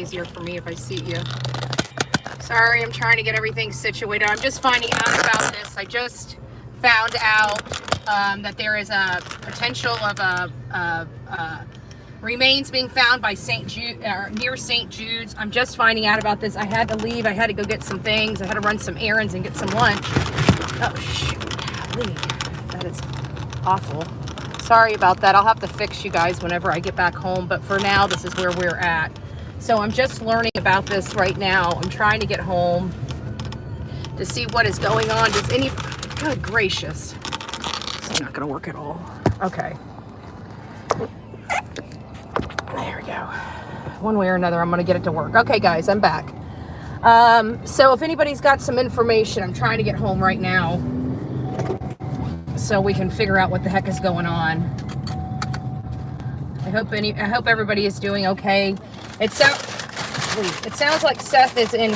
easier for me if I see you. Sorry, I'm trying to get everything situated. I'm just finding out about this. I just found out that there is a potential of remains being found by near St. Jude's. I'm just finding out about this. I had to leave. I had to go get some things. I had to run some errands and get some lunch. Oh, shoot. Golly. That is awful. Sorry about that. I'll have to fix you guys whenever I get back home. But for now, this is where we're at. So I'm just learning about this right now. I'm trying to get home to see what is going on. Does any... Good gracious. It's not going to work at all. Okay. There we go. One way or another, I'm going to get it to work. Okay, guys, I'm back. So if anybody's got some information, I'm trying to get home right now so we can figure out what the heck is going on. I hope everybody is doing okay. It sounds like Seth is en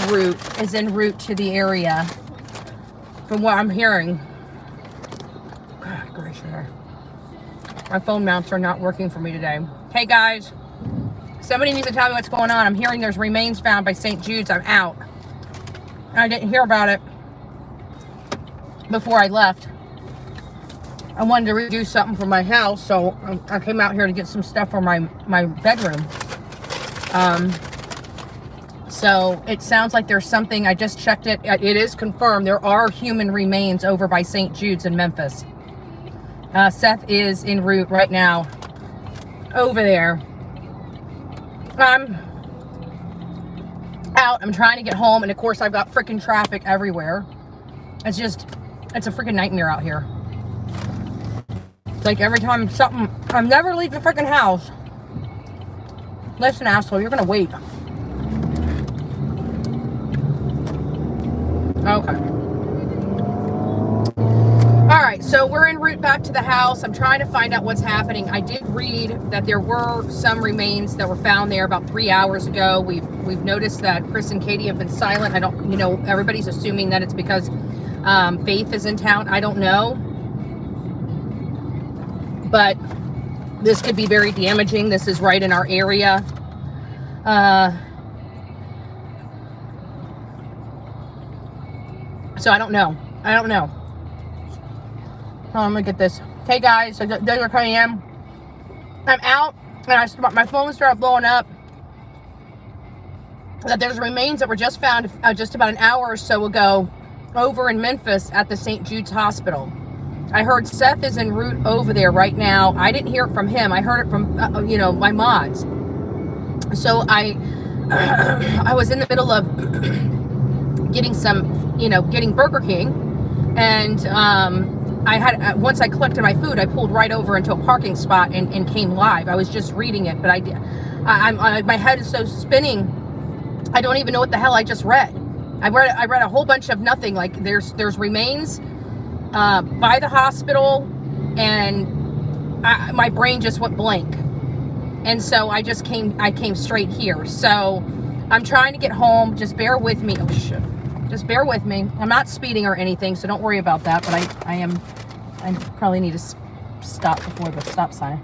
route to the area, from what I'm hearing. God gracious. My phone mounts are not working for me today. Hey guys, somebody needs to tell me what's going on. I'm hearing there's remains found by St. Jude's. I'm out. I didn't hear about it before I left. I wanted to redo something for my house, so I came out here to get some stuff for my bedroom. So it sounds like there's something. I just checked it. It is confirmed. There are human remains over by St. Jude's in Memphis. Seth is en route right now over there. I'm out. I'm trying to get home, and of course I've got freaking traffic everywhere. It's a freaking nightmare out here. It's like every time I'm never leave the freaking house. Listen, asshole, you're gonna wait. Okay. All right, so we're en route back to the house. I'm trying to find out what's happening. I did read that there were some remains that were found there about 3 hours ago. We've noticed that Chris and Katie have been silent. I don't, everybody's assuming that it's because Faith is in town. I don't know. But this could be very damaging. This is right in our area. So I don't know. Oh, I'm gonna get this. Hey guys, so there's where I am. I'm out, and my phone started blowing up. That there's remains that were just found just about an hour or so ago over in Memphis at the St. Jude's Hospital. I heard Seth is en route over there right now. I didn't hear it from him. I heard it from my mods. So I was in the middle of getting Burger King, and once I collected my food, I pulled right over into a parking spot and came live. I was just reading it, but my head is so spinning. I don't even know what the hell I just read. I read a whole bunch of nothing. Like there's remains by the hospital, and my brain just went blank. And so I came straight here. So I'm trying to get home. Just bear with me. Oh shit. Just bear with me. I'm not speeding or anything, so don't worry about that. But I probably need to stop before the stop sign.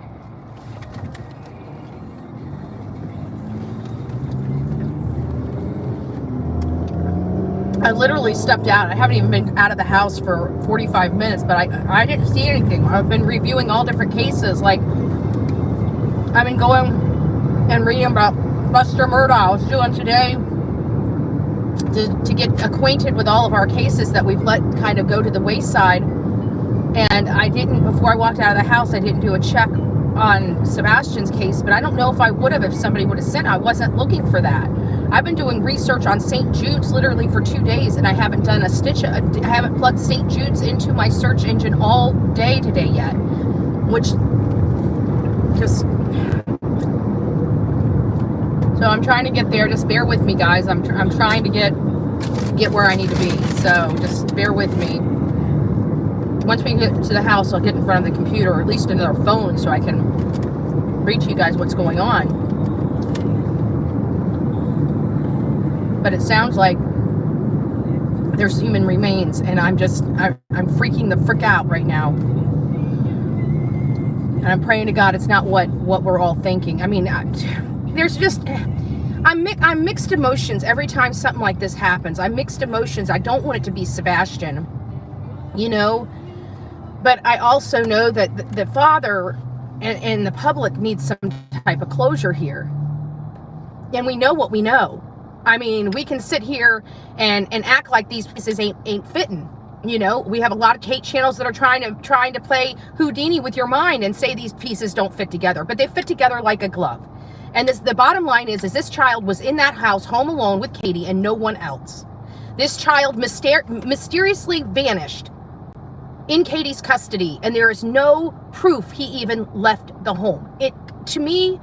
I literally stepped out. I haven't even been out of the house for 45 minutes, but I didn't see anything. I've been reviewing all different cases. Like, I've been going and reading about Buster Murdaugh. I was doing today to get acquainted with all of our cases that we've let kind of go to the wayside. And before I walked out of the house, I didn't do a check on Sebastian's case, but I don't know if I would have if somebody would have sent it. I wasn't looking for that. I've been doing research on St. Jude's literally for 2 days, and I haven't done I haven't plugged St. Jude's into my search engine all day today yet, which just... So I'm trying to get there. Just bear with me, guys. I'm trying to get where I need to be. So just bear with me. Once we get to the house, I'll get in front of the computer, or at least another phone, so I can read to you guys what's going on. But it sounds like there's human remains, and I'm freaking the frick out right now. And I'm praying to God it's not what we're all thinking. I mean, I'm mixed emotions every time something like this happens. I'm mixed emotions. I don't want it to be Sebastian, you know, but I also know that the father and the public needs some type of closure here. And we know what we know. I mean, we can sit here and act like these pieces ain't fitting. You know, we have a lot of Kate channels that are trying to play Houdini with your mind and say these pieces don't fit together, but they fit together like a glove. And the bottom line is this child was in that house home alone with Katie and no one else. This child mysteriously vanished in Katie's custody, and there is no proof he even left the home. To me,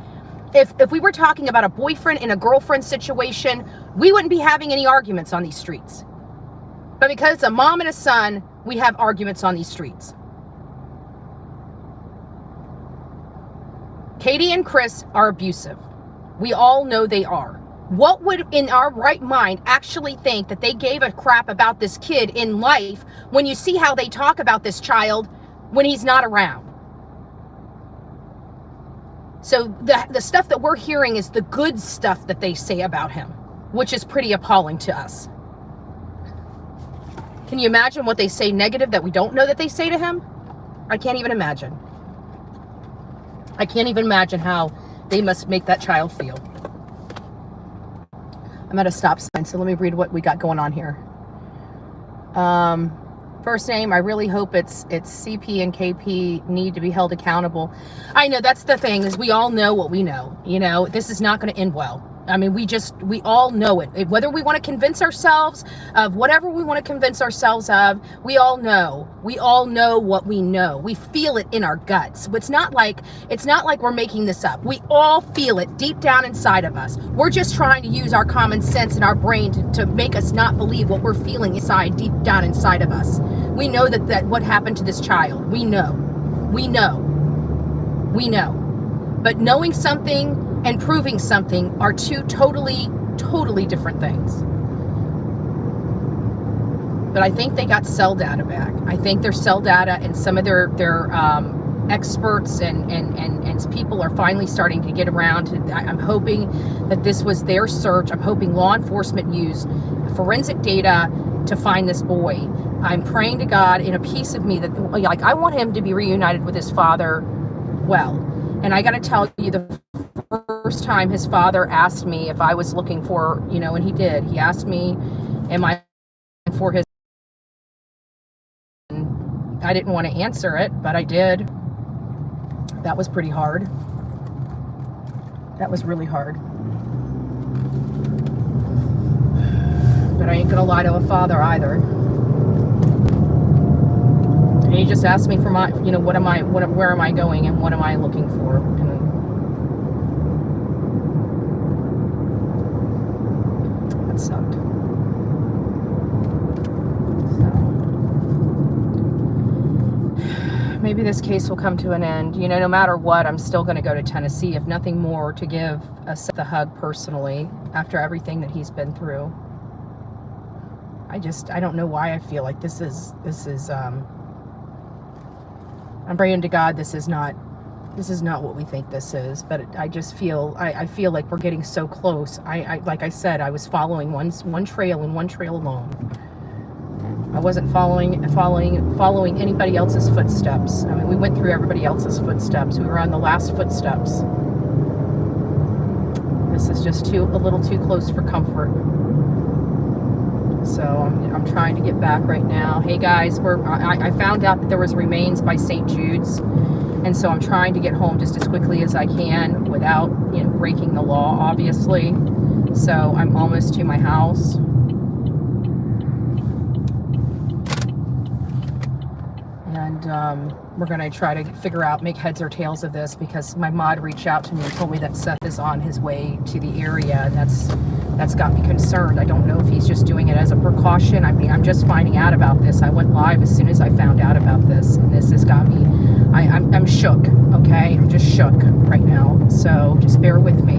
if we were talking about a boyfriend and a girlfriend situation, we wouldn't be having any arguments on these streets. But because it's a mom and a son, we have arguments on these streets. Katie and Chris are abusive. We all know they are. What would in our right mind actually think that they gave a crap about this kid in life when you see how they talk about this child when he's not around? So the stuff that we're hearing is the good stuff that they say about him, which is pretty appalling to us. Can you imagine what they say negative that we don't know that they say to him? I can't even imagine. I can't even imagine how they must make that child feel. I'm at a stop sign, so let me read what we got going on here. First name, I really hope it's CP and KP need to be held accountable. I know that's the thing, is we all know what we know. You know, this is not going to end well. I mean, we all know it. Whether we want to convince ourselves of whatever we want to convince ourselves of, we all know. We all know what we know. We feel it in our guts. It's not like we're making this up. We all feel it deep down inside of us. We're just trying to use our common sense and our brain to make us not believe what we're feeling inside, deep down inside of us. We know that what happened to this child. We know. We know. We know. But knowing something and proving something are two totally different things. But I think they got cell data back. I think their cell data and some of their experts and people are finally starting to get around to, I'm hoping that this was their search. I'm hoping law enforcement used forensic data to find this boy. I'm praying to God in a piece of me that, like, I want him to be reunited with his father well. And I got to tell you, the first time his father asked me if I was looking for, you know, and he did. He asked me, am I for his... I didn't want to answer it, but I did. That was pretty hard. That was really hard. But I ain't gonna lie to a father either. And he just asked me for my, you know, where am I going and what am I looking for? And that sucked. So maybe this case will come to an end. You know, no matter what, I'm still going to go to Tennessee, if nothing more, to give Seth a hug personally after everything that he's been through. I don't know why I feel like this is I'm praying to God this is not what we think this is, but I just feel, I feel like we're getting so close. I like I said, I was following one trail and one trail alone. I wasn't following anybody else's footsteps. I mean, we went through everybody else's footsteps. We were on the last footsteps. This is just a little too close for comfort. So I'm trying to get back right now. Hey guys, I found out that there was remains by St. Jude's, and so I'm trying to get home just as quickly as I can without, you know, breaking the law, obviously. So I'm almost to my house. And we're going to try to figure out, make heads or tails of this, because my mod reached out to me and told me that Seth is on his way to the area, and that's got me concerned. I don't know if he's just doing it as a precaution. I mean, I'm just finding out about this. I went live as soon as I found out about this, and this has got me, I'm shook, okay? I'm just shook right now, so just bear with me.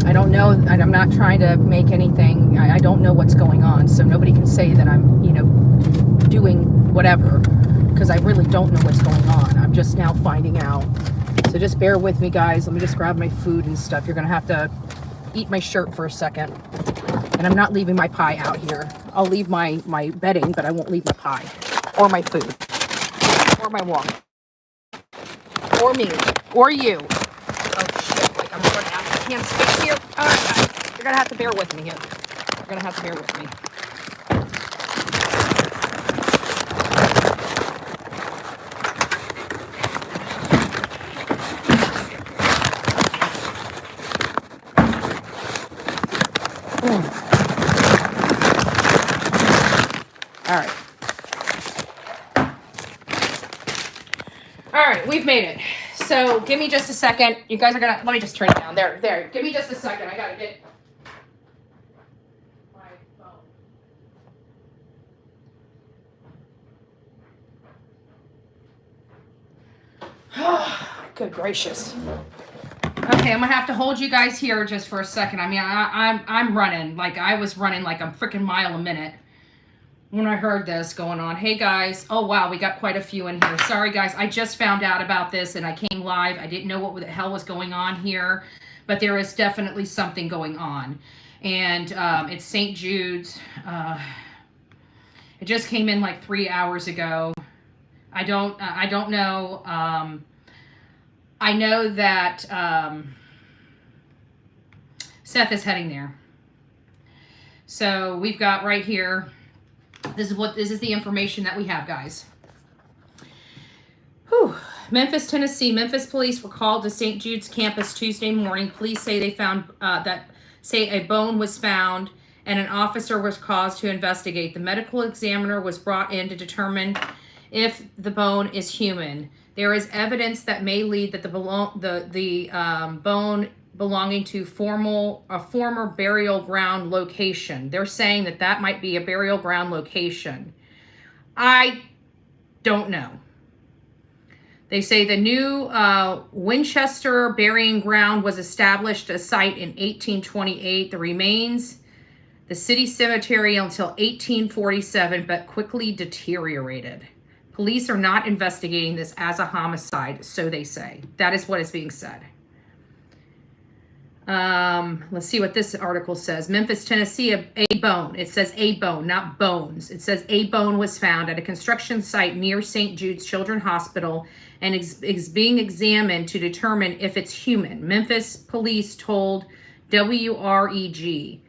I don't know, and I'm not trying to make anything, I don't know what's going on, so nobody can say that I'm, you know, doing whatever, because I really don't know what's going on. I'm just now finding out. So just bear with me, guys. Let me just grab my food and stuff. You're going to have to eat my shirt for a second. And I'm not leaving my pie out here. I'll leave my bedding, but I won't leave my pie. Or my food. Or my water. Or me. Or you. Oh, shit. Like, I'm running out of hand space here. All right, guys. You're going to have to bear with me here. You're going to have to bear with me. All right, we've made it. So give me just a second. You guys are gonna, let me just turn it down. There. Give me just a second. I gotta get my phone. Good gracious. Okay, I'm gonna have to hold you guys here just for a second. I mean, I'm running like I was running like a freaking mile a minute when I heard this going on. Hey guys, oh wow, we got quite a few in here. Sorry guys, I just found out about this and I came live. I didn't know what the hell was going on here, but there is definitely something going on. And it's St. Jude's. It just came in like 3 hours ago. I don't know. I know that Seth is heading there. So we've got right here, this is the information that we have, guys. Whew. Memphis, Tennessee. Memphis police were called to St. Jude's campus Tuesday morning. Police say they found a bone was found and an officer was called to investigate. The medical examiner was brought in to determine if the bone is human. There is evidence that may lead that the bone belonging to a former burial ground location. They're saying that might be a burial ground location. I don't know. They say the new Winchester burying ground was established a site in 1828. The remains the city cemetery until 1847, but quickly deteriorated. Police are not investigating this as a homicide, so they say. That is what is being said. Let's see what this article says. Memphis, Tennessee, a bone. It says a bone, not bones. It says a bone was found at a construction site near St. Jude's Children's Hospital and is being examined to determine if it's human. Memphis police told WREG.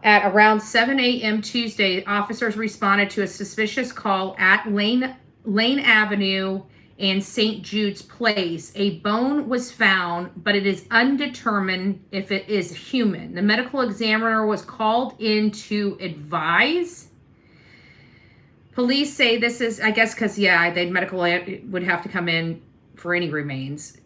At around 7 a.m. Tuesday, officers responded to a suspicious call at Lane Avenue and St. Jude's Place. A bone was found, but it is undetermined if it is human. The medical examiner was called in to advise. Police say this is, I guess, because, yeah, the medical would have to come in for any remains.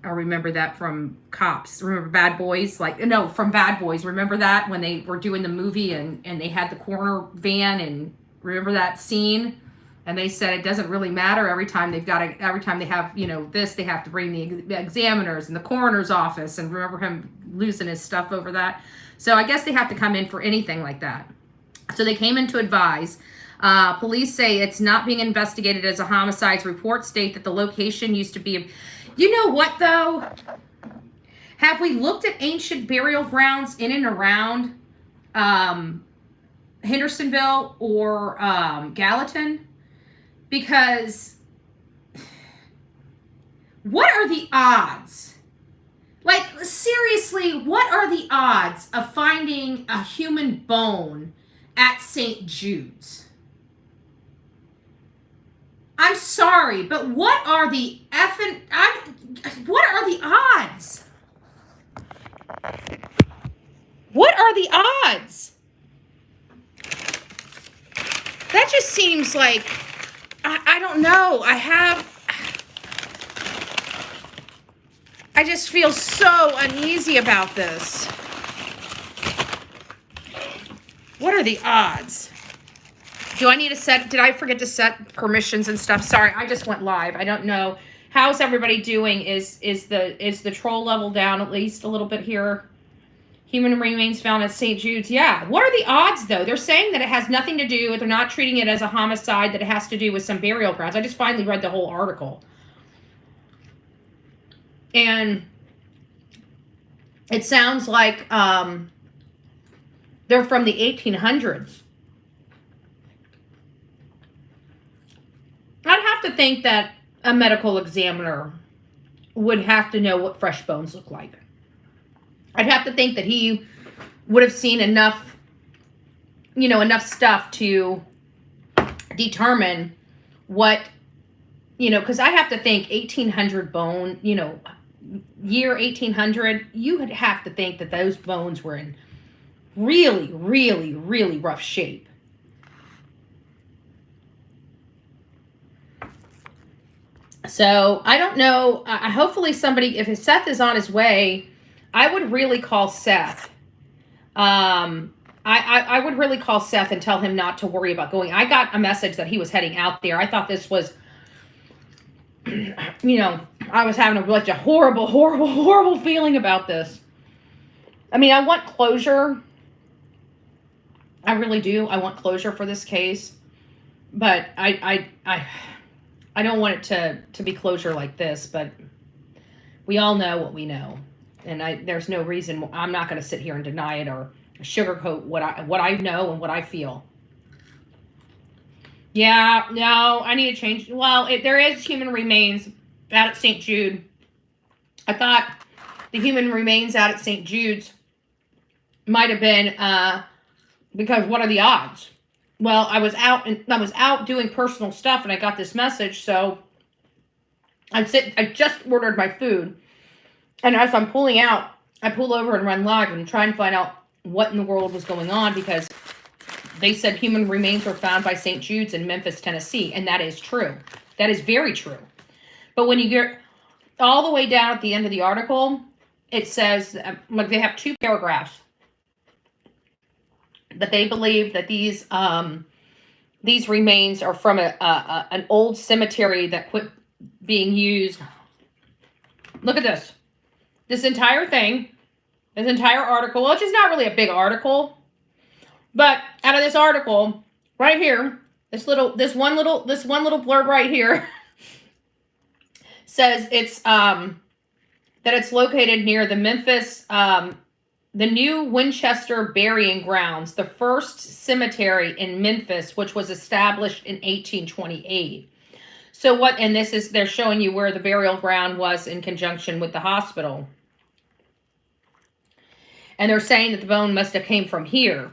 I remember that from Cops. Remember Bad Boys? From Bad Boys. Remember that when they were doing the movie and they had the coroner van, and remember that scene? And they said it doesn't really matter every time they have, this, they have to bring the examiners and the coroner's office, and remember him losing his stuff over that. So I guess they have to come in for anything like that. So they came in to advise. Police say it's not being investigated as a homicide. Reports state that the location used to be you know what, though? Have we looked at ancient burial grounds in and around Hendersonville or Gallatin? Because what are the odds? Like, seriously, what are the odds of finding a human bone at St. Jude's? I'm sorry, but what are the what are the odds? What are the odds? That just seems like, I don't know. I just feel so uneasy about this. What are the odds? Do I need to did I forget to set permissions and stuff? Sorry, I just went live. I don't know. How's everybody doing? Is the troll level down at least a little bit here? Human remains found at St. Jude's. Yeah. What are the odds, though? They're saying that it has nothing to do, they're not treating it as a homicide, that it has to do with some burial grounds. I just finally read the whole article. And it sounds like they're from the 1800s. I'd have to think that a medical examiner would have to know what fresh bones look like. I'd have to think that he would have seen enough, enough stuff to determine what, because I have to think 1800 bone, year 1800, you would have to think that those bones were in really, really, really rough shape. So I don't know. Hopefully somebody, if Seth is on his way, I would really call Seth. I would really call Seth and tell him not to worry about going. I got a message that he was heading out there. I thought this was, I was having a horrible, horrible, horrible feeling about this. I mean, I want closure. I really do. I want closure for this case. But I don't want it to be closure like this, but we all know what we know. And there's no reason, I'm not going to sit here and deny it or sugarcoat what I know and what I feel. Yeah, no, I need to change. Well, there is human remains out at St. Jude. I thought the human remains out at St. Jude's might have been because what are the odds? Well, I was out doing personal stuff and I got this message, so I just ordered my food. And as I'm pulling out, I pull over and run live and try and find out what in the world was going on, because they said human remains were found by St. Jude's in Memphis, Tennessee. And that is true. That is very true. But when you get all the way down at the end of the article, it says, like, they have 2 paragraphs that they believe that these remains are from an old cemetery that quit being used. Look at this. This entire thing, this entire article, which is not really a big article, but out of this article right here, this one little blurb right here says it's that it's located near the Memphis, the new Winchester Burying Grounds, the first cemetery in Memphis, which was established in 1828. So what, and this is, they're showing you where the burial ground was in conjunction with the hospital. And they're saying that the bone must have came from here.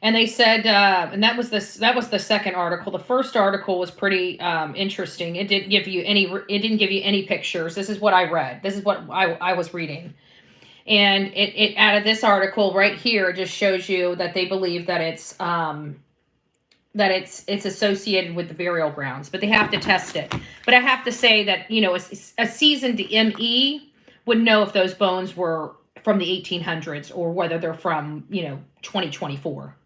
And they said, and that was the second article. The first article was pretty interesting. It didn't give you any pictures. This is what I read. This is what I was reading. And it out of this article right here just shows you that they believe that it's associated with the burial grounds, but they have to test it. But I have to say that, a seasoned ME would know if those bones were from the 1800s or whether they're from, 2024.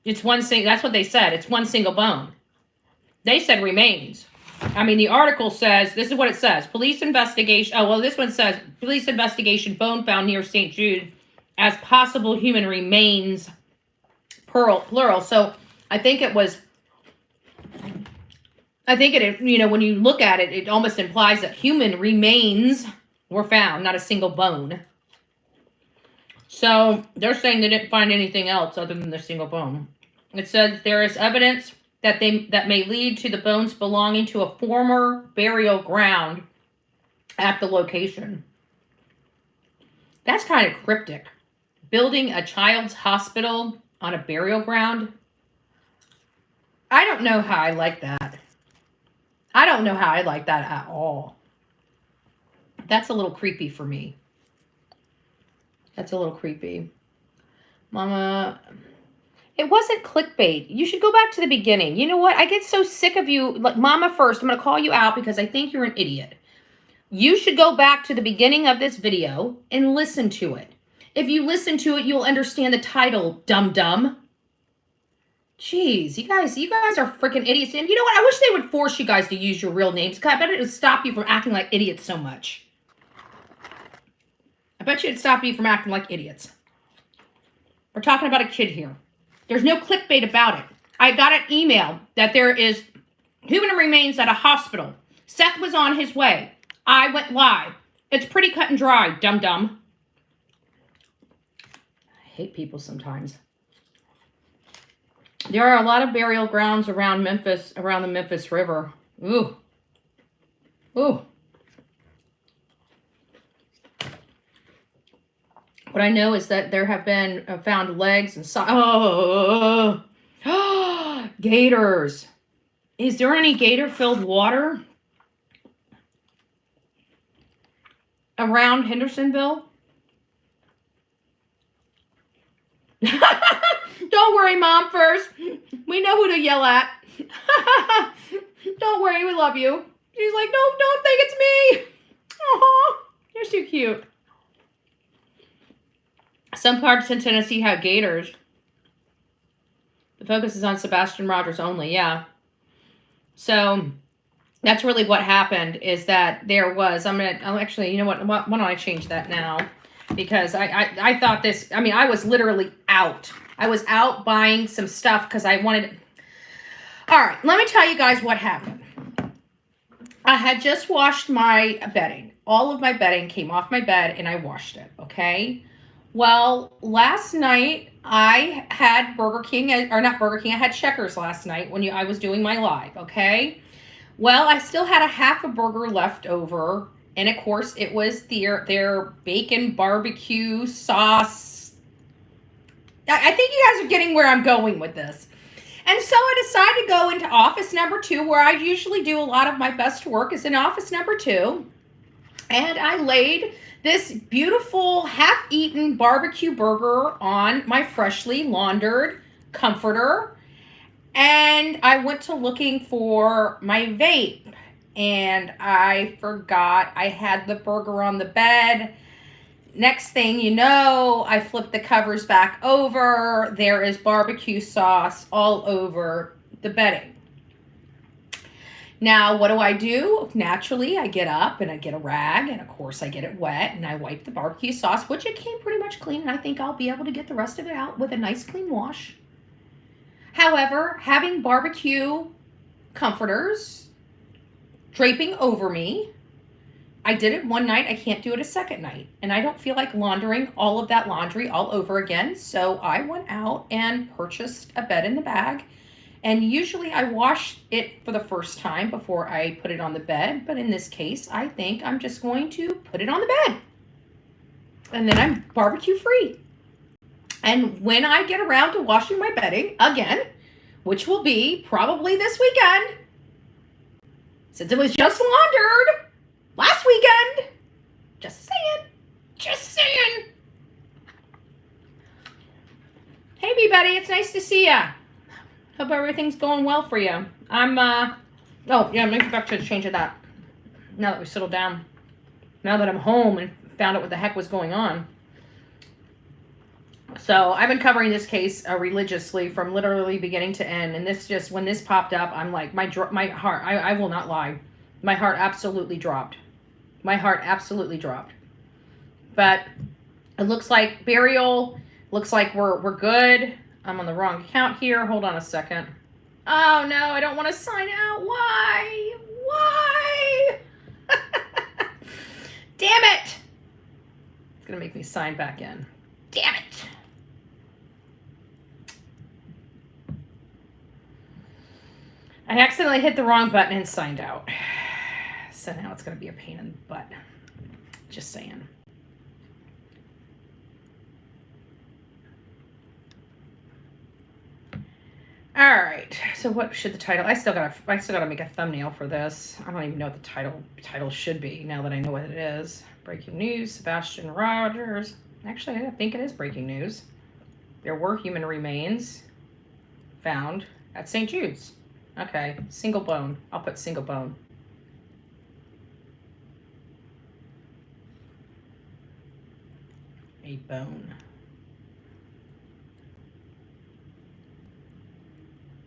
It's one single, that's what they said. It's one single bone. They said remains. I mean, the article says, this is what it says. Police investigation. Oh, well, this one says police investigation, bone found near St. Jude as possible human remains, plural. So I think it, when you look at it, it almost implies that human remains were found, not a single bone. So they're saying they didn't find anything else other than the single bone. It says there is evidence that may lead to the bones belonging to a former burial ground at the location. That's kind of cryptic. Building a child's hospital on a burial ground. I don't know how I like that. I don't know how I like that at all. That's a little creepy for me. That's a little creepy. Mama, it wasn't clickbait. You should go back to the beginning. You know what? I get so sick of you. Like, Mama first, I'm going to call you out because I think you're an idiot. You should go back to the beginning of this video and listen to it. If you listen to it, you'll understand the title, Dum Dum. Jeez, you guys are freaking idiots. And you know what? I wish they would force you guys to use your real names. I bet it would stop you from acting like idiots so much. I bet you it'd stop you from acting like idiots. We're talking about a kid here. There's no clickbait about it. I got an email that there is human remains at a hospital. Seth was on his way. I went live. It's pretty cut and dry, dum-dum. I hate people sometimes. There are a lot of burial grounds around Memphis, around the Memphis River. Ooh. Ooh. What I know is that there have been found legs and gators. Is there any gator-filled water around Hendersonville? Don't worry, Mom, first. We know who to yell at. Don't worry, we love you. She's like, no, don't think it's me. Oh, you're so cute. Some parts in Tennessee have gators. The focus is on Sebastian Rogers only, yeah. So that's really what happened, is that there was, I'm actually, you know what, why don't I change that now? Because I thought this, I mean, I was literally out. I was out buying some stuff because I wanted, all right, let me tell you guys what happened. I had just washed my bedding. All of my bedding came off my bed and I washed it, okay? Well, last night I had Burger King, or not Burger King, I had Checkers last night when I was doing my live, okay? Well, I still had a half a burger left over, and of course it was their bacon barbecue sauce. I think you guys are getting where I'm going with this. And so I decided to go into office number 2, where I usually do a lot of my best work is in office number 2. And I laid this beautiful half-eaten barbecue burger on my freshly laundered comforter. And I went to looking for my vape. And I forgot I had the burger on the bed. Next thing you know, I flipped the covers back over. There is barbecue sauce all over the bedding. Now, what do? Naturally, I get up and I get a rag, and of course I get it wet, and I wipe the barbecue sauce, which it came pretty much clean, and I think I'll be able to get the rest of it out with a nice clean wash. However, having barbecue comforters draping over me, I did it one night, I can't do it a second night, and I don't feel like laundering all of that laundry all over again, so I went out and purchased a bed in the bag. And usually I wash it for the first time before I put it on the bed. But in this case, I think I'm just going to put it on the bed. And then I'm barbecue free. And when I get around to washing my bedding again, which will be probably this weekend, since it was just laundered last weekend, just saying. Hey, everybody, it's nice to see ya. Hope everything's going well for you. I'm, oh, yeah, let me get back to the change of that. Now that we settled down. Now that I'm home and found out what the heck was going on. So, I've been covering this case religiously from literally beginning to end. And this just, when this popped up, I'm like, my heart, I will not lie. My heart absolutely dropped. My heart absolutely dropped. But it looks like burial, looks like we're good. I'm on the wrong account here. Hold on a second. Oh, no, I don't want to sign out. Why? Damn it. It's going to make me sign back in. Damn it. I accidentally hit the wrong button and signed out. So now it's going to be a pain in the butt. Just saying. All right, so what should the title? I still gotta make a thumbnail for this. I don't even know what the title should be now that I know what it is. Breaking news: Sebastian Rogers. Actually, I think it is breaking news. There were human remains found at St. Jude's. Okay, single bone. I'll put single bone. A bone.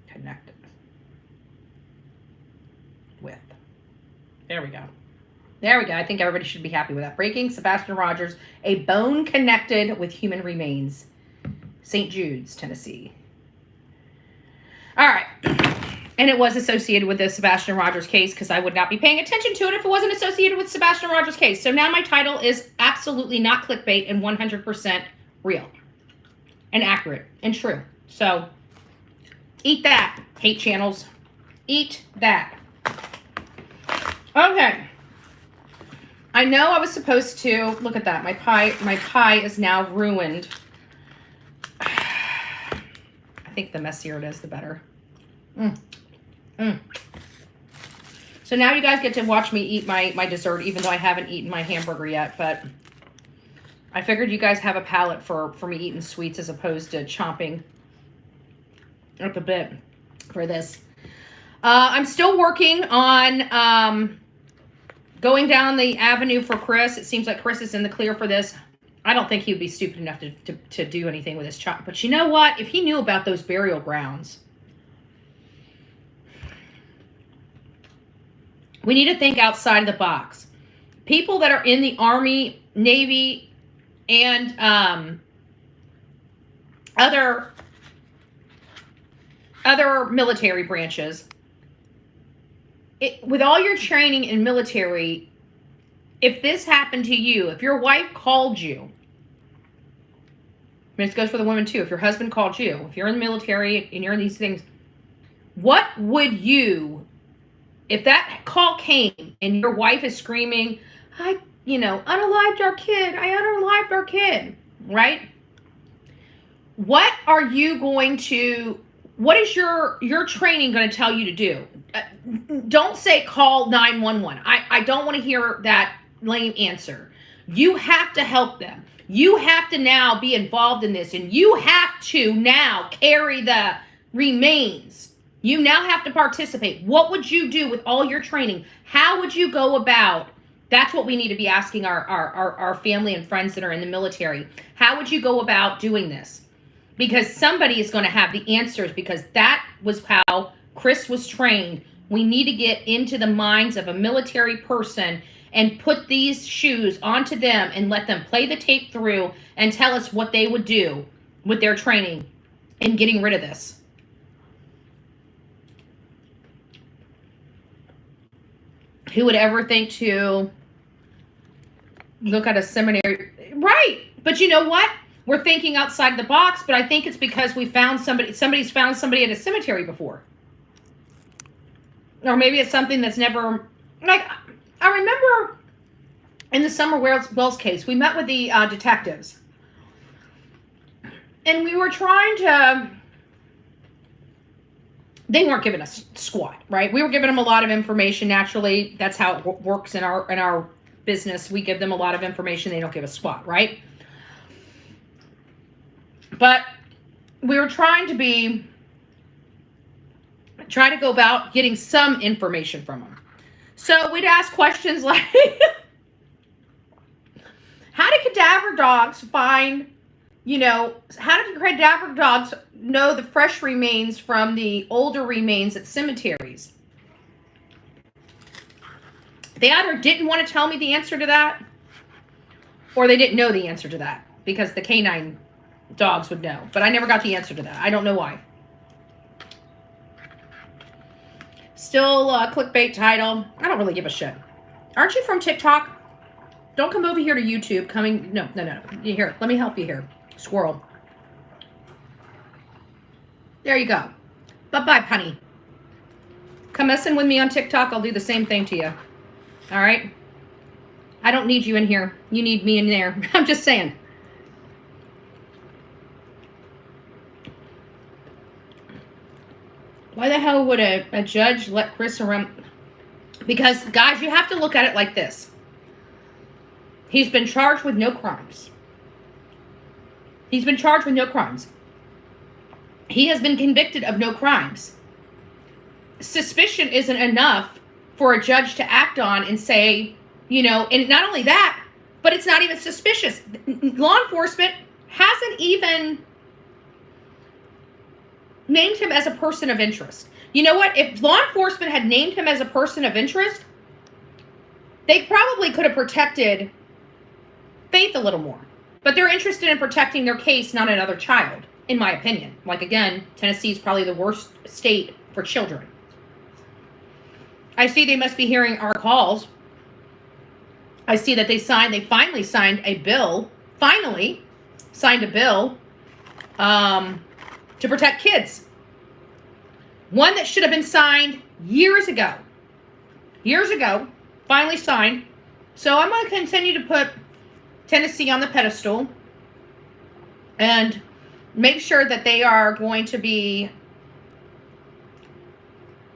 Connected with. There we go. I think everybody should be happy with that. Breaking Sebastian Rogers, a bone connected with human remains. St. Jude's, Tennessee. All And it was associated with the Sebastian Rogers case because I would not be paying attention to it if it wasn't associated with Sebastian Rogers case. So now my title is absolutely not clickbait and 100% real and accurate and true. So eat that, hate channels. Eat that. Okay. I know I was supposed to, look at that. My pie is now ruined. I think the messier it is, the better. So now you guys get to watch me eat my dessert, even though I haven't eaten my hamburger yet, but I figured you guys have a palate for me eating sweets as opposed to chomping at the bit for this. I'm still working on going down the avenue for Chris. It seems like Chris is in the clear for this. I don't think he would be stupid enough to do anything with his child. But you know what? If he knew about those burial grounds, we need to think outside of the box. People that are in the Army, Navy, and other military branches, with all your training in military, if this happened to you, if your wife called you, I mean, this goes for the women too, if your husband called you, if you're in the military and you're in these things, what would you, if that call came and your wife is screaming, I unalived our kid, right? What are you going to, what is your training going to tell you to do? Don't say call 911. I don't want to hear that lame answer. You have to help them. You have to now be involved in this, and you have to now carry the remains. You now have to participate. What would you do with all your training? How would you go about? That's what we need to be asking our family and friends that are in the military. How would you go about doing this? Because somebody is going to have the answers, because that was how Chris was trained. We need to get into the minds of a military person and put these shoes onto them and let them play the tape through and tell us what they would do with their training in getting rid of this. Who would ever think to look at a seminary? Right. But you know what? We're thinking outside the box, but I think it's because we found somebody's found somebody at a cemetery before. Or maybe it's something that's never, like, I remember in the Summer Wells case, we met with the detectives. And we were trying to, they weren't giving us squat, right? We were giving them a lot of information. Naturally, that's how it works in our business. We give them a lot of information. They don't give us squat, right? But we were trying to go about getting some information from them. So we'd ask questions like, how did cadaver dogs find, how did cadaver dogs know the fresh remains from the older remains at cemeteries? They either didn't want to tell me the answer to that, or they didn't know the answer to that, because the canine dogs would know. But I never got the answer to that. I don't know why. Still a clickbait title. I don't really give a shit. Aren't you from TikTok? Don't come over here to YouTube. No. Here, let me help you here. Squirrel. There you go. Bye-bye, punny. Come messing with me on TikTok. I'll do the same thing to you. All right? I don't need you in here. You need me in there. I'm just saying. Why the hell would a judge let Chris around? Because, guys, you have to look at it like this. He's been charged with no crimes. He's been charged with no crimes. He has been convicted of no crimes. Suspicion isn't enough for a judge to act on and say, and not only that, but it's not even suspicious. Law enforcement hasn't even named him as a person of interest. You know what? If law enforcement had named him as a person of interest, they probably could have protected Faith a little more. But they're interested in protecting their case, not another child, in my opinion. Like, again, Tennessee is probably the worst state for children. I see they must be hearing our calls. I see that they finally signed a bill, to protect kids. One that should have been signed years ago, finally signed. So I'm going to continue to put Tennessee on the pedestal and make sure that they are going to be,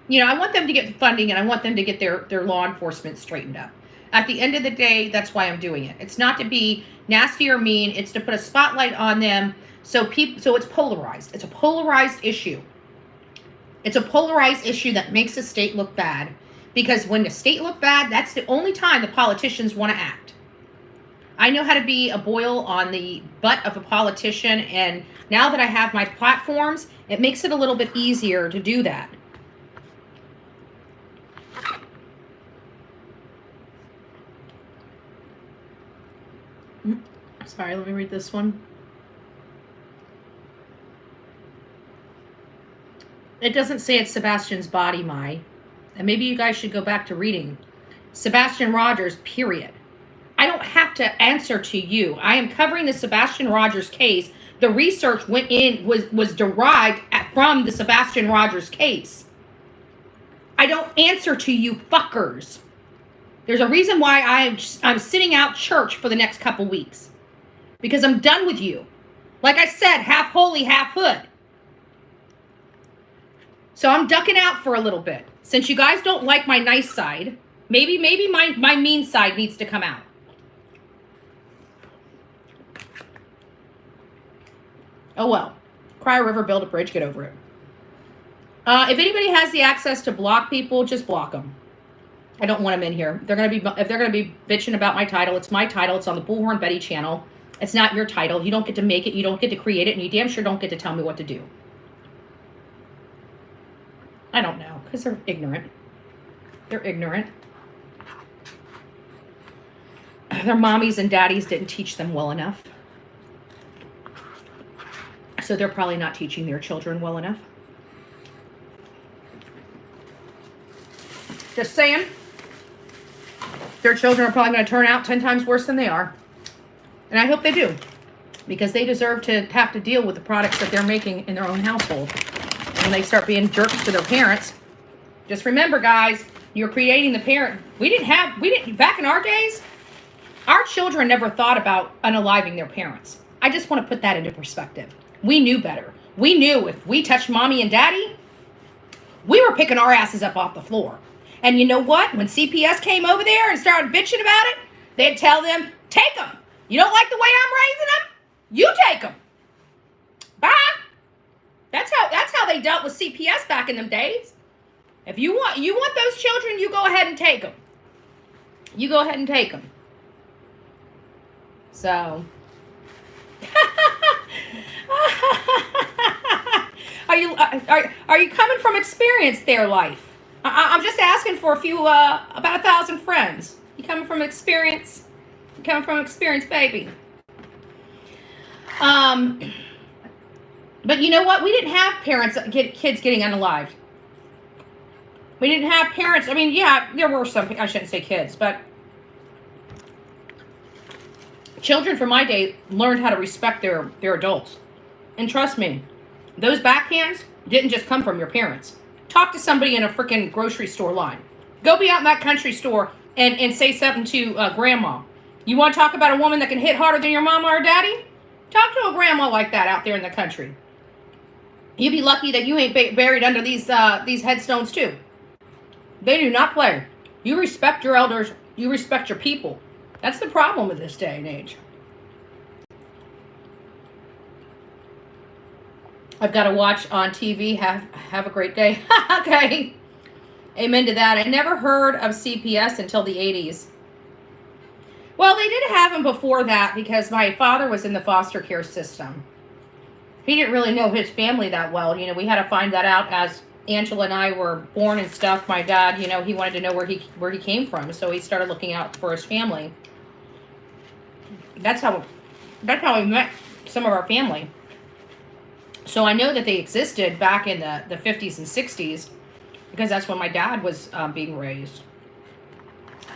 I want them to get funding and I want them to get their law enforcement straightened up. At the end of the day, that's why I'm doing it. It's not to be nasty or mean. It's to put a spotlight on them so it's polarized. It's a polarized issue. It's a polarized issue that makes the state look bad. Because when the state look bad, that's the only time the politicians want to act. I know how to be a boil on the butt of a politician, and now that I have my platforms, it makes it a little bit easier to do that. Sorry, let me read this one. It doesn't say it's Sebastian's body, Mai. And maybe you guys should go back to reading. Sebastian Rogers, period. I don't have to answer to you. I am covering the Sebastian Rogers case. The research was derived from the Sebastian Rogers case. I don't answer to you fuckers. There's a reason why I'm sitting out church for the next couple weeks. Because I'm done with you. Like I said, half holy, half hood. So I'm ducking out for a little bit. Since you guys don't like my nice side, maybe my mean side needs to come out. Oh well. Cry a river, build a bridge, get over it. If anybody has the access to block people, just block them. I don't want them in here. If they're gonna be bitching about my title, it's my title. It's on the Bullhorn Betty channel. It's not your title. You don't get to make it. You don't get to create it, and you damn sure don't get to tell me what to do. I don't know, because they're ignorant. They're ignorant. Their mommies and daddies didn't teach them well enough. So they're probably not teaching their children well enough. Just saying. Their children are probably going to turn out 10 times worse than they are. And I hope they do. Because they deserve to have to deal with the products that they're making in their own household. When they start being jerks to their parents. Just remember, guys, you're creating the parent. Back in our days, our children never thought about unaliving their parents. I just want to put that into perspective. We knew better. We knew if we touched mommy and daddy, we were picking our asses up off the floor. And you know what? When CPS came over there and started bitching about it, they'd tell them, take them. You don't like the way I'm raising them? You take them. Bye. That's how they dealt with CPS back in them days. If you want those children, you go ahead and take them. You go ahead and take them. So, are you coming from experience there, life? I'm just asking for a few about 1,000 friends. You coming from experience? You coming from experience, baby? But you know what? We didn't have kids getting unalived. We didn't have parents. I mean, yeah, there were some, I shouldn't say kids, but children from my day learned how to respect their adults. And trust me, those backhands didn't just come from your parents. Talk to somebody in a freaking grocery store line. Go be out in that country store and say something to grandma. You want to talk about a woman that can hit harder than your mama or daddy? Talk to a grandma like that out there in the country. You'd be lucky that you ain't buried under these headstones too. They do not play. You respect your elders. You respect your people. That's the problem with this day and age. I've got to watch on TV. Have a great day. Okay. Amen to that. I never heard of CPS until the 80s. Well, they did have them before that because my father was in the foster care system. He didn't really know his family that well. You know, we had to find that out as Angela and I were born and stuff. My dad, you know, he wanted to know where he came from, so he started looking out for his family. That's how we met some of our family. So I know that they existed back in the 50s and 60s. because that's when my dad was being raised.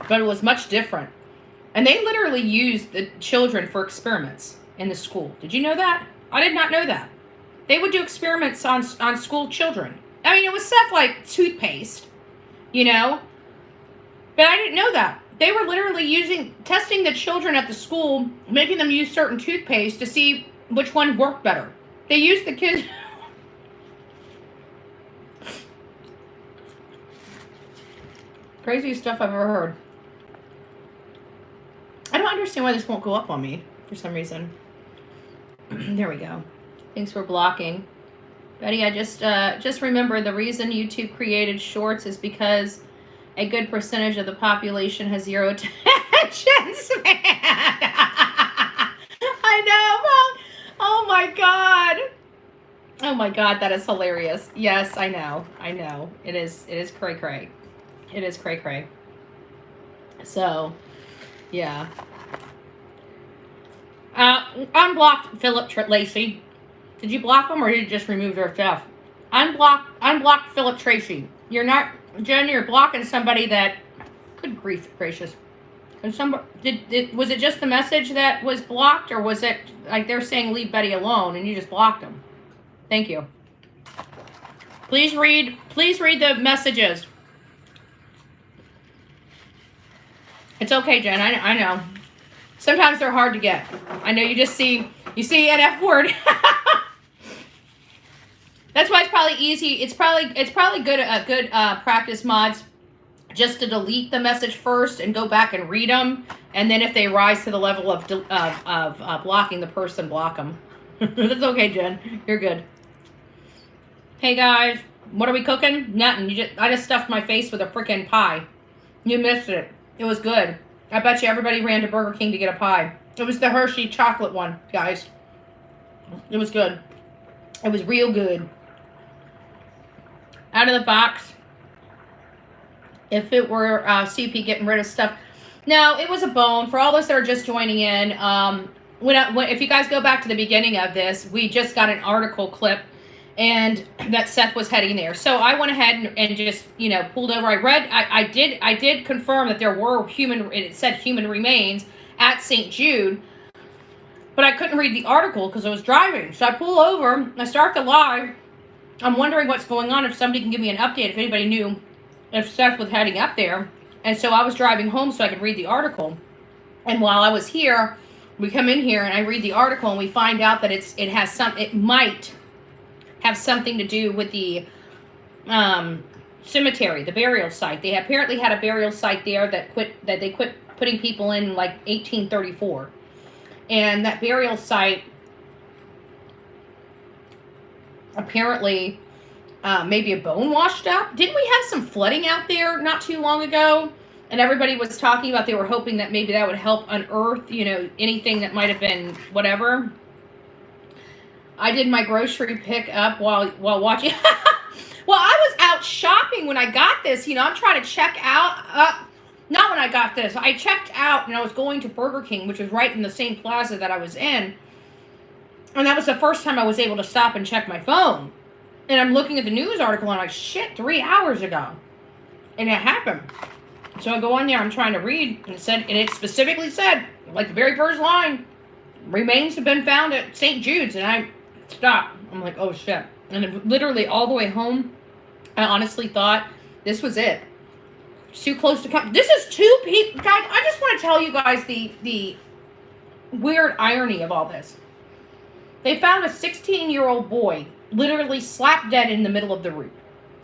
But it was much different. And they literally used the children for experiments in the school. Did you know that? I did not know that. They would do experiments on school children. I mean, it was stuff like toothpaste, you know? But I didn't know that. They were literally testing the children at the school, making them use certain toothpaste to see which one worked better. They used the kids... Craziest stuff I've ever heard. I don't understand why this won't go up on me for some reason. There we go. Thanks for blocking. Betty, I just remember the reason YouTube created shorts is because a good percentage of the population has zero attention span. I know. Oh my God. Oh my God, that is hilarious. Yes, I know. It is cray cray. It is cray cray. So, yeah. Unblocked Philip Lacey. Did you block them or did you just remove their stuff? Unblocked Philip Tracy. You're not, Jen, you're blocking somebody that, good grief gracious. And was it just the message that was blocked, or was it like they're saying leave Betty alone and you just blocked them? Thank you. Please read the messages. It's okay, Jen. I know. Sometimes they're hard to get. I know you see an F word. That's why it's probably easy. It's probably good practice mods just to delete the message first and go back and read them, and then if they rise to the level of blocking the person, block them. That's okay, Jen. You're good. Hey guys, what are we cooking? Nothing. I just stuffed my face with a freaking pie. You missed it. It was good. I bet you everybody ran to Burger King to get a pie. It was the Hershey chocolate one, guys. It was good. It was real good. Out of the box. If it were CP getting rid of stuff. No, it was a bone. For all those that are just joining in, if you guys go back to the beginning of this, we just got an article clip and that Seth was heading there. So I went ahead and just, pulled over. I did confirm that there were it said human remains at St. Jude, but I couldn't read the article because I was driving. So I pull over, I start the live. I'm wondering what's going on, if somebody can give me an update, if anybody knew if Seth was heading up there. And so I was driving home so I could read the article. And while I was here, we come in here and I read the article and we find out that it might have something to do with the cemetery, the burial site. They apparently had a burial site there that they quit putting people in like 1834. And that burial site apparently maybe a bone washed up. Didn't we have some flooding out there not too long ago? And everybody was talking about they were hoping that maybe that would help unearth, anything that might have been whatever. I did my grocery pickup while watching. Well, I was out shopping when I got this. I'm trying to check out. Not when I got this. I checked out and I was going to Burger King, which was right in the same plaza that I was in. And that was the first time I was able to stop and check my phone. And I'm looking at the news article and I'm like, shit, 3 hours ago. And it happened. So I go on there, I'm trying to read, and it specifically said, like the very first line, remains have been found at St. Jude's. And I stopped. I'm like, oh shit. And then literally all the way home, I honestly thought this was it. Too close to come. This is two people. Guys, I just want to tell you guys the weird irony of all this. They found a 16-year-old boy literally slapped dead in the middle of the route.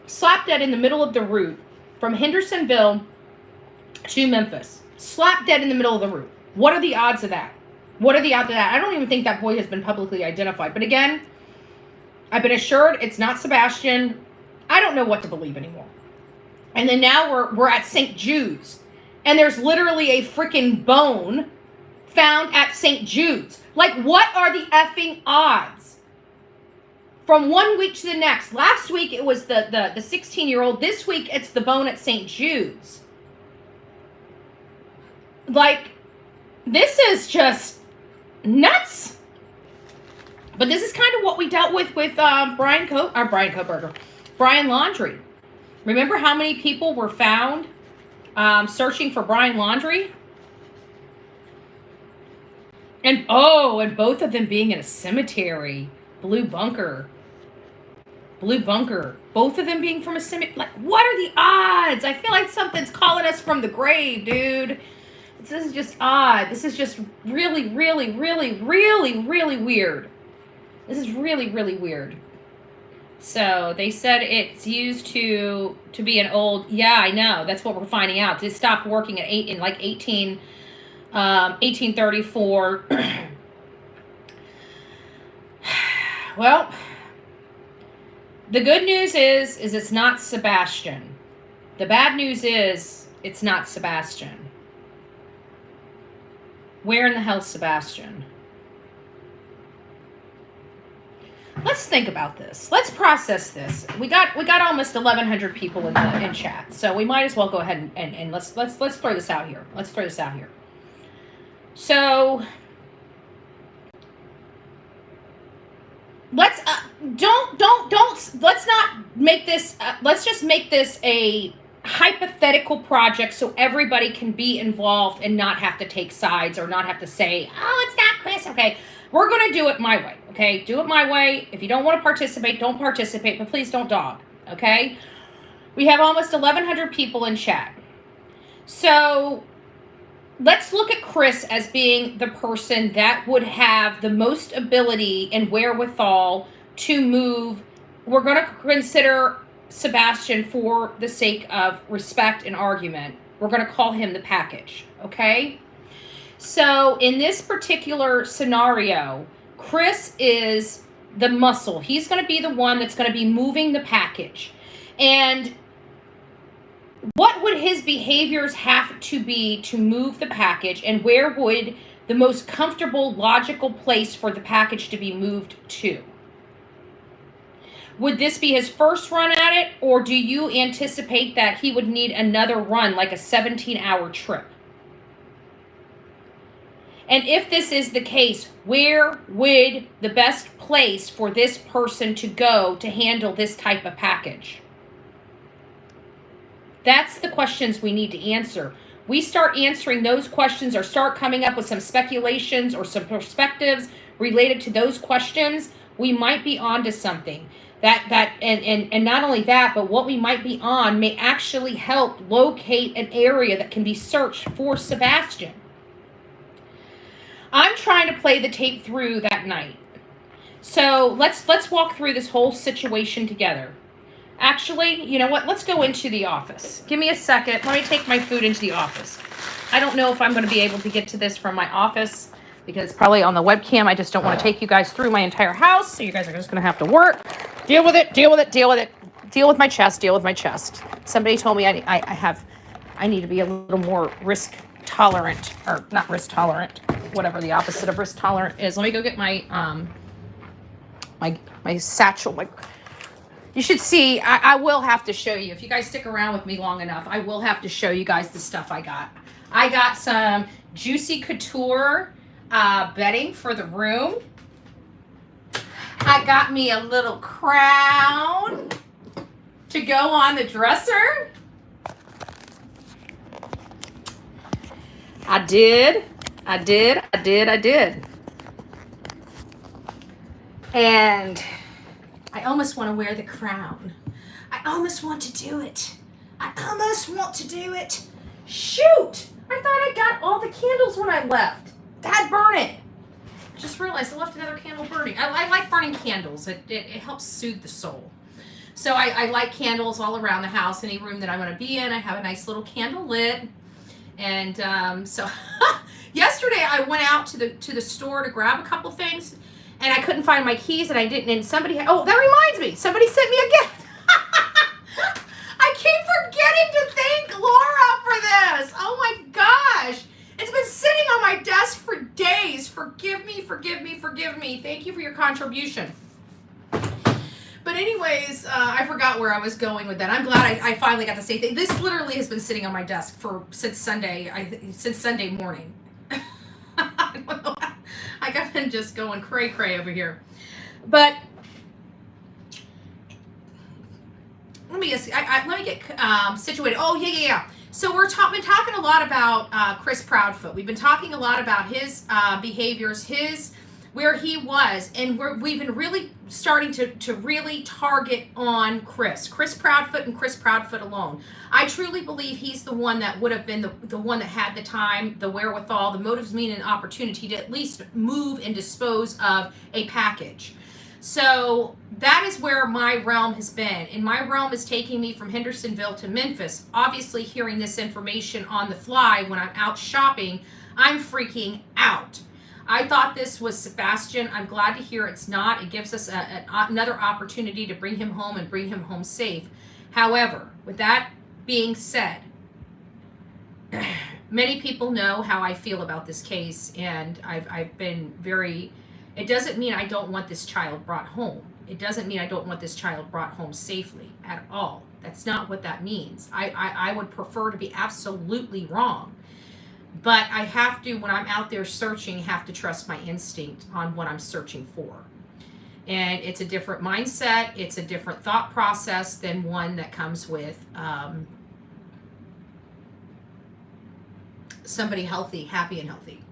Slapped dead in the middle of the route from Hendersonville to Memphis. Slapped dead in the middle of the route. What are the odds of that? I don't even think that boy has been publicly identified. But again, I've been assured it's not Sebastian. I don't know what to believe anymore. And then now we're at St. Jude's. And there's literally a freaking bone found at St. Jude's. Like, what are the effing odds? From 1 week to the next. Last week it was the 16-year-old. This week it's the bone at St. Jude's. Like, this is just nuts. But this is kind of what we dealt with Brian Laundrie. Remember how many people were found searching for Brian Laundrie? And both of them being in a cemetery. Blue bunker. Both of them being from a cemetery. Like, what are the odds? I feel like something's calling us from the grave, dude. This is just odd. This is just really, really, really, really, really weird. This is really, really weird. So they said it's used to be an old. Yeah, I know. That's what we're finding out. It stopped working in like 1834. Well, the good news is it's not Sebastian. The bad news is it's not Sebastian. Where in the hell's Sebastian? Let's think about this. Let's process this. We got almost 1,100 people in chat, so we might as well go ahead and let's throw this out here. Let's throw this out here. So let's let's not make this. Let's just make this a hypothetical project so everybody can be involved and not have to take sides or not have to say, oh, it's not Chris. Okay, we're going to do it my way. Okay, do it my way. If you don't want to participate, don't participate, but please don't dog. Okay, we have almost 1,100 people in chat. So let's look at Chris as being the person that would have the most ability and wherewithal to move. We're going to consider Sebastian for the sake of respect and argument. We're going to call him the package, okay? So in this particular scenario, Chris is the muscle. He's going to be the one that's going to be moving the package. And what would his behaviors have to be to move the package, and where would the most comfortable, logical place for the package to be moved to? Would this be his first run at it, or do you anticipate that he would need another run, like a 17-hour trip? And if this is the case, where would the best place for this person to go to handle this type of package? That's the questions we need to answer. We start answering those questions or start coming up with some speculations or some perspectives related to those questions, we might be onto something. And not only that, but what we might be on may actually help locate an area that can be searched for Sebastian. I'm trying to play the tape through that night. So let's walk through this whole situation together. Actually, you know what? Let's go into the office. Give me a second. Let me take my food into the office. I don't know if I'm going to be able to get to this from my office because probably on the webcam, I just don't want to take you guys through my entire house. So you guys are just going to have to work. Deal with it. Deal with it. Deal with it. Deal with my chest. Deal with my chest. Somebody told me I need to be a little more risk tolerant, or not risk tolerant, whatever the opposite of risk tolerant is. Let me go get my my satchel. You should see, I will have to show you. If you guys stick around with me long enough, I will have to show you guys the stuff I got. I got some Juicy Couture bedding for the room. I got me a little crown to go on the dresser. I did. And I almost want to wear the crown. I almost want to do it. Shoot! I thought I got all the candles when I left. Dad, burn it. Just realized I left another candle burning. I like burning candles. It helps soothe the soul. So I light candles all around the house. Any room that I'm going to be in, I have a nice little candle lit. And so yesterday I went out to the store to grab a couple things. And I couldn't find my keys, and I didn't. And somebody, that reminds me, somebody sent me a gift. I keep forgetting to thank Laura for this. Oh my gosh. It's been sitting on my desk for days. Forgive me. Thank you for your contribution. But anyways, I forgot where I was going with that. I'm glad I finally got to say things. This literally has been sitting on my desk since Sunday morning. I don't know. I've been just going cray over here. But let me get situated. Oh, yeah. So we're been talking a lot about Chris Proudfoot. We've been talking a lot about his behaviors, where he was, and we've been really starting to really target on Chris Proudfoot and Chris Proudfoot alone. I truly believe he's the one that would have been the one that had the time, the wherewithal, the motives, meaning, and opportunity to at least move and dispose of a package. So that is where my realm has been. And my realm is taking me from Hendersonville to Memphis. Obviously, hearing this information on the fly when I'm out shopping, I'm freaking out. I thought this was Sebastian. I'm glad to hear it's not. It gives us another opportunity to bring him home and bring him home safe. However, with that being said, many people know how I feel about this case, and I've been very... It doesn't mean I don't want this child brought home. It doesn't mean I don't want this child brought home safely at all. That's not what that means. I would prefer to be absolutely wrong. But I have to, when I'm out there searching, have to trust my instinct on what I'm searching for. And it's a different mindset. It's a different thought process than one that comes with somebody healthy, happy and healthy.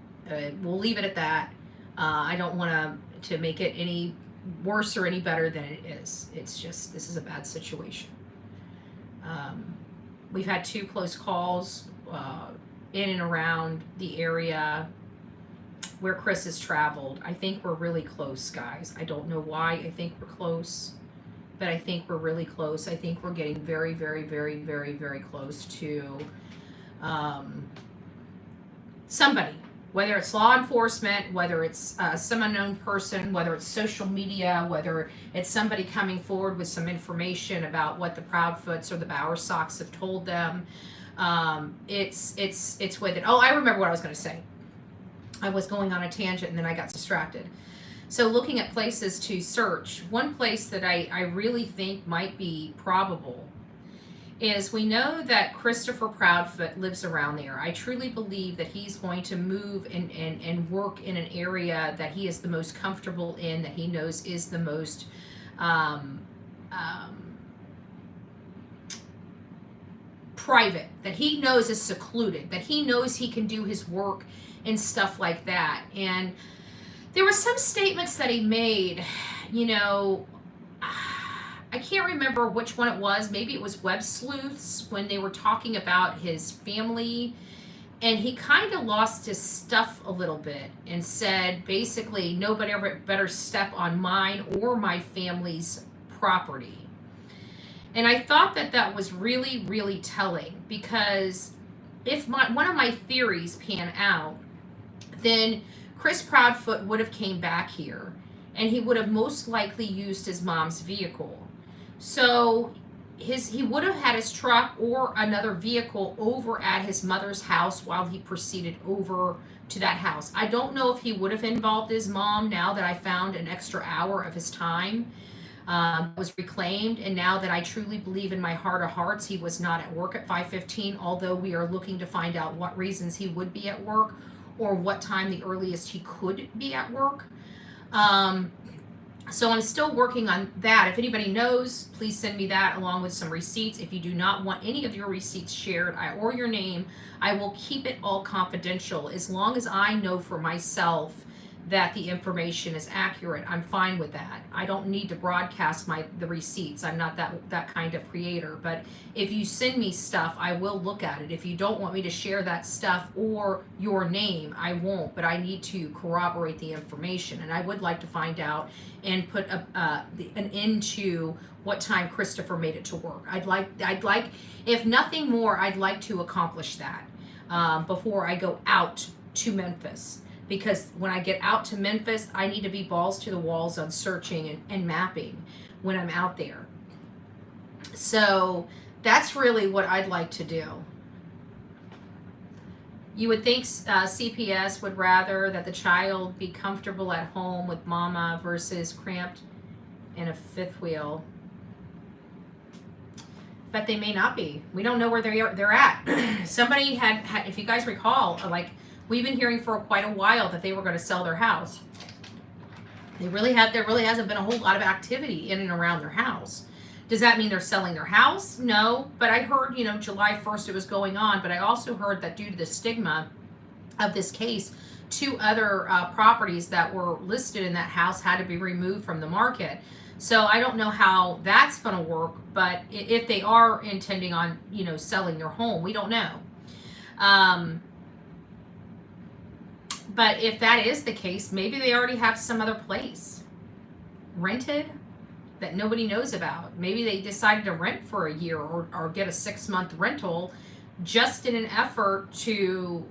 We'll leave it at that. I don't want to make it any worse or any better than it is. It's just, this is a bad situation. We've had 2 close calls in and around the area where Chris has traveled. I think we're really close, guys. I don't know why I think we're close, but I think we're really close. I think we're getting very, very, very, very, very close to somebody. Whether it's law enforcement, whether it's some unknown person, whether it's social media, whether it's somebody coming forward with some information about what the Proudfoots or the Bowersocks have told them, it's with it. Oh, I remember what I was going to say. I was going on a tangent and then I got distracted. So looking at places to search, one place that I really think might be probable is we know that Christopher Proudfoot lives around there. I truly believe that he's going to move and work in an area that he is the most comfortable in, that he knows is the most private, that he knows is secluded, that he knows he can do his work and stuff like that. And there were some statements that he made, you know, I can't remember which one it was. Maybe it was Web Sleuths when they were talking about his family. And he kind of lost his stuff a little bit and said, basically, nobody ever better step on mine or my family's property. And I thought that that was really, really telling, because if one of my theories pan out, then Chris Proudfoot would have came back here and he would have most likely used his mom's vehicle. So he would have had his truck or another vehicle over at his mother's house while he proceeded over to that house. I don't know if he would have involved his mom now that I found an extra hour of his time was reclaimed, and now that I truly believe in my heart of hearts he was not at work at 5:15, although we are looking to find out what reasons he would be at work or what time the earliest he could be at work. So I'm still working on that. If anybody knows, please send me that along with some receipts. If you do not want any of your receipts shared or your name, I will keep it all confidential. As long as I know for myself that the information is accurate, I'm fine with that. I don't need to broadcast the receipts. I'm not that kind of creator. But if you send me stuff, I will look at it. If you don't want me to share that stuff or your name, I won't. But I need to corroborate the information, and I would like to find out and put an end to what time Christopher made it to work. I'd like, if nothing more, I'd like to accomplish that before I go out to Memphis. Because when I get out to Memphis, I need to be balls to the walls on searching and mapping when I'm out there. So that's really what I'd like to do. You would think CPS would rather that the child be comfortable at home with mama versus cramped in a fifth wheel. But they may not be. We don't know where they're at. Somebody had, if you guys recall, like, we've been hearing for quite a while that they were going to sell their house. There really hasn't been a whole lot of activity in and around their house. Does that mean they're selling their house? No, but I heard, July 1st it was going on, but I also heard that due to the stigma of this case, 2 other properties that were listed in that house had to be removed from the market. So I don't know how that's going to work, but if they are intending on, selling their home, we don't know. But if that is the case, maybe they already have some other place rented that nobody knows about. Maybe they decided to rent for a year or get a 6-month rental just in an effort to,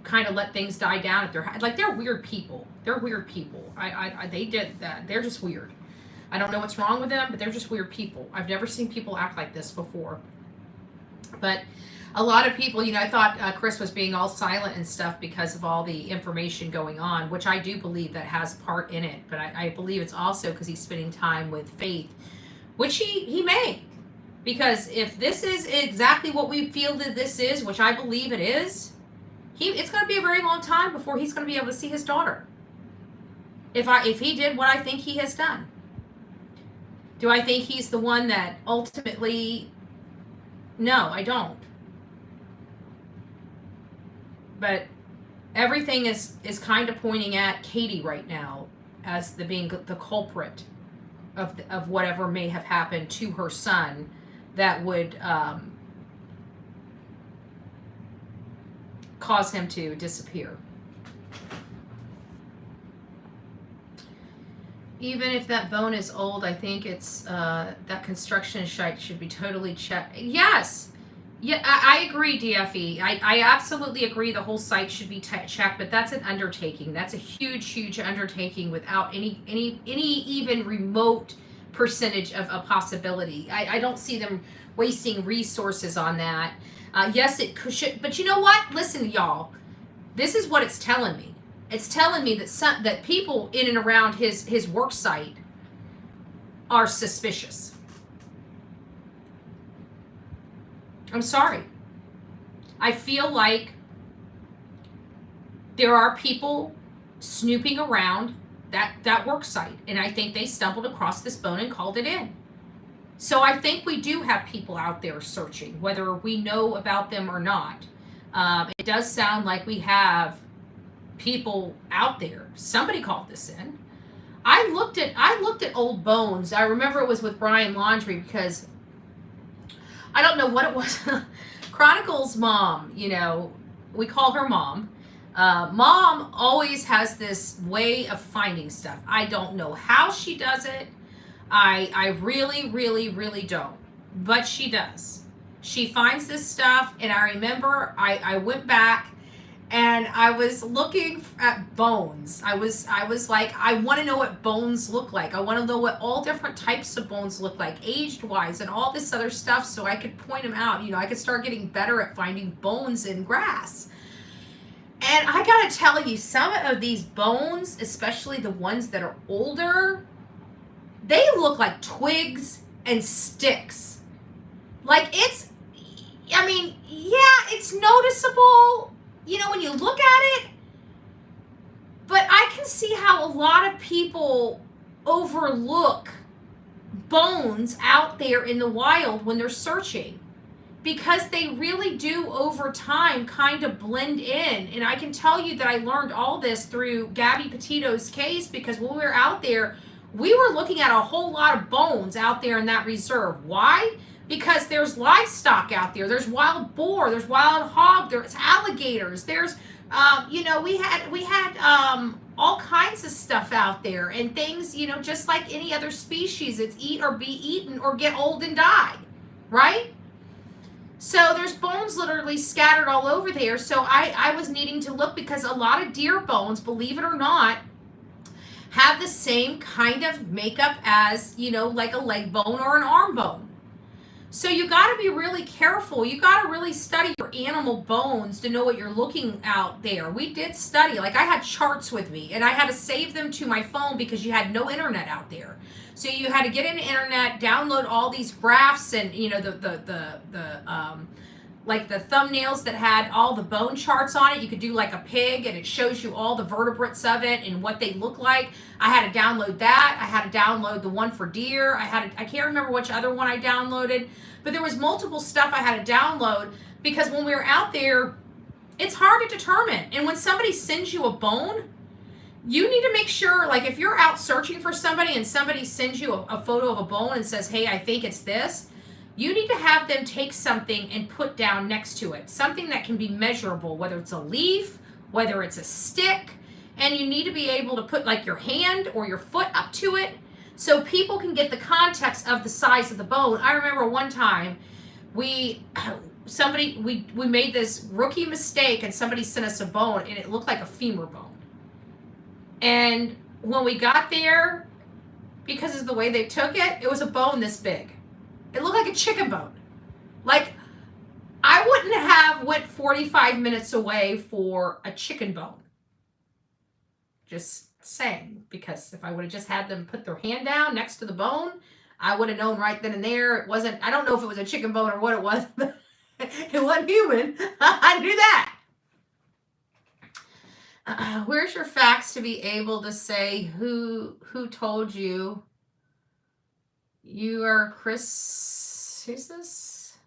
kind of let things die down at their house. Like, they're weird people. They're weird people. They did that. They're just weird. I don't know what's wrong with them, but they're just weird people. I've never seen people act like this before. But a lot of people, I thought Chris was being all silent and stuff because of all the information going on, which I do believe that has part in it. But I believe it's also because he's spending time with Faith, which he may. Because if this is exactly what we feel that this is, which I believe it is, it's going to be a very long time before he's going to be able to see his daughter. If he did what I think he has done. Do I think he's the one that ultimately... No, I don't. But everything is kind of pointing at Katie right now as being the culprit of whatever may have happened to her son that would cause him to disappear. Even if that bone is old, I think it's that construction site should be totally checked. Yes. Yeah, I agree, DFE. I absolutely agree the whole site should be checked, but that's an undertaking. That's a huge undertaking without any even remote percentage of a possibility. I don't see them wasting resources on that. Yes, it should, but you know what? Listen, y'all. This is what it's telling me. It's telling me that people in and around his work site are suspicious. I'm sorry. I feel like there are people snooping around that work site, and I think they stumbled across this bone and called it in. So I think we do have people out there searching, whether we know about them or not. It does sound like we have people out there. Somebody called this in. I looked at old bones. I remember it was with Brian Laundrie because I don't know what it was. Chronicle's mom, we call her Mom. Mom always has this way of finding stuff. I don't know how she does it. I really don't. But she does. She finds this stuff, and I remember I went back and I was looking at bones. I was like, I want to know what bones look like. I want to know what all different types of bones look like, aged-wise, and all this other stuff, so I could point them out. I could start getting better at finding bones in grass. And I gotta tell you, some of these bones, especially the ones that are older, they look like twigs and sticks. Like it's noticeable, when you look at it. But I can see how a lot of people overlook bones out there in the wild when they're searching, because they really do over time kind of blend in. And I can tell you that I learned all this through Gabby Petito's case, because when we were out there, we were looking at a whole lot of bones out there in that reserve. Why? Because there's livestock out there. There's wild boar, there's wild hog, there's alligators, there's we had all kinds of stuff out there, and things, just like any other species, it's eat or be eaten or get old and die, right? So there's bones literally scattered all over there. So I was needing to look, because a lot of deer bones, believe it or not, have the same kind of makeup as, like a leg bone or an arm bone. So you got to be really careful. You got to really study your animal bones to know what you're looking out there. We did study. Like, I had charts with me, and I had to save them to my phone because you had no internet out there. So you had to get into internet, download all these graphs and, like the thumbnails that had all the bone charts on it. You could do like a pig and it shows you all the vertebrates of it and what they look like. I had to download that. I had to download the one for deer. I can't remember which other one I downloaded, but there was multiple stuff I had to download because when we were out there, it's hard to determine. And when somebody sends you a bone, you need to make sure, like if you're out searching for somebody and somebody sends you a photo of a bone and says, hey, I think it's this, you need to have them take something and put down next to it, something that can be measurable, whether it's a leaf, whether it's a stick, and you need to be able to put like your hand or your foot up to it so people can get the context of the size of the bone. I remember one time we made this rookie mistake and somebody sent us a bone and it looked like a femur bone. And when we got there, because of the way they took it, it was a bone this big. It looked like a chicken bone. Like, I wouldn't have went 45 minutes away for a chicken bone. Just saying, because if I would have just had them put their hand down next to the bone, I would have known right then and there. It wasn't, I don't know if it was a chicken bone or what it was, but it wasn't human. I knew that. Where's your facts to be able to say who told you you are Chris? Who's this?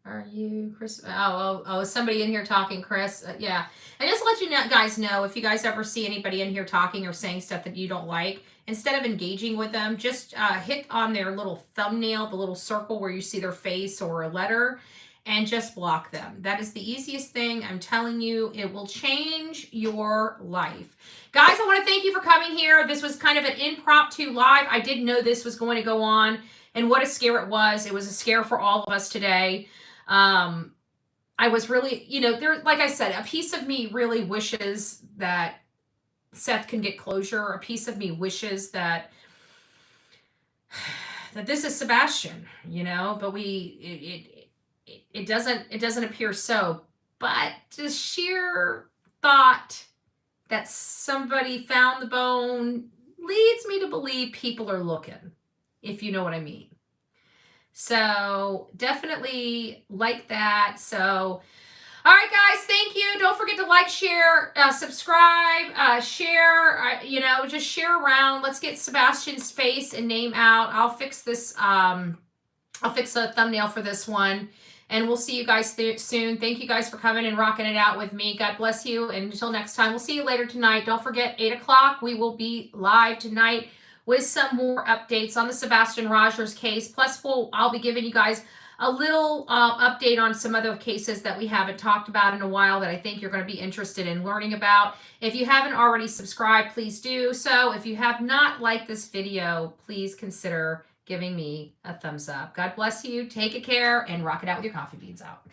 Are you Chris? Oh, somebody in here talking, Chris. Yeah. And just to let you guys know, if you guys ever see anybody in here talking or saying stuff that you don't like, instead of engaging with them, just hit on their little thumbnail, the little circle where you see their face or a letter, and just block them. That is the easiest thing. I'm telling you, it will change your life. Guys, I want to thank you for coming here. This was kind of an impromptu live. I didn't know this was going to go on, and what a scare it was. It was a scare for all of us today. I was really, there, like I said, a piece of me really wishes that Seth can get closure. A piece of me wishes that this is Sebastian, but it doesn't appear so. But the sheer thought that somebody found the bone leads me to believe people are looking, if you know what I mean. So definitely like that. So, all right, guys, thank you. Don't forget to like, share, subscribe, share, just share around. Let's get Sebastian's face and name out. I'll fix this. I'll fix a thumbnail for this one. And we'll see you guys soon. Thank you guys for coming and rocking it out with me. God bless you. And until next time, we'll see you later tonight. Don't forget, 8 o'clock, we will be live tonight with some more updates on the Sebastian Rogers case. Plus, I'll be giving you guys a little update on some other cases that we haven't talked about in a while that I think you're going to be interested in learning about. If you haven't already subscribed, please do so. If you have not liked this video, please consider giving me a thumbs up. God bless you. Take care and rock it out with your coffee beans out.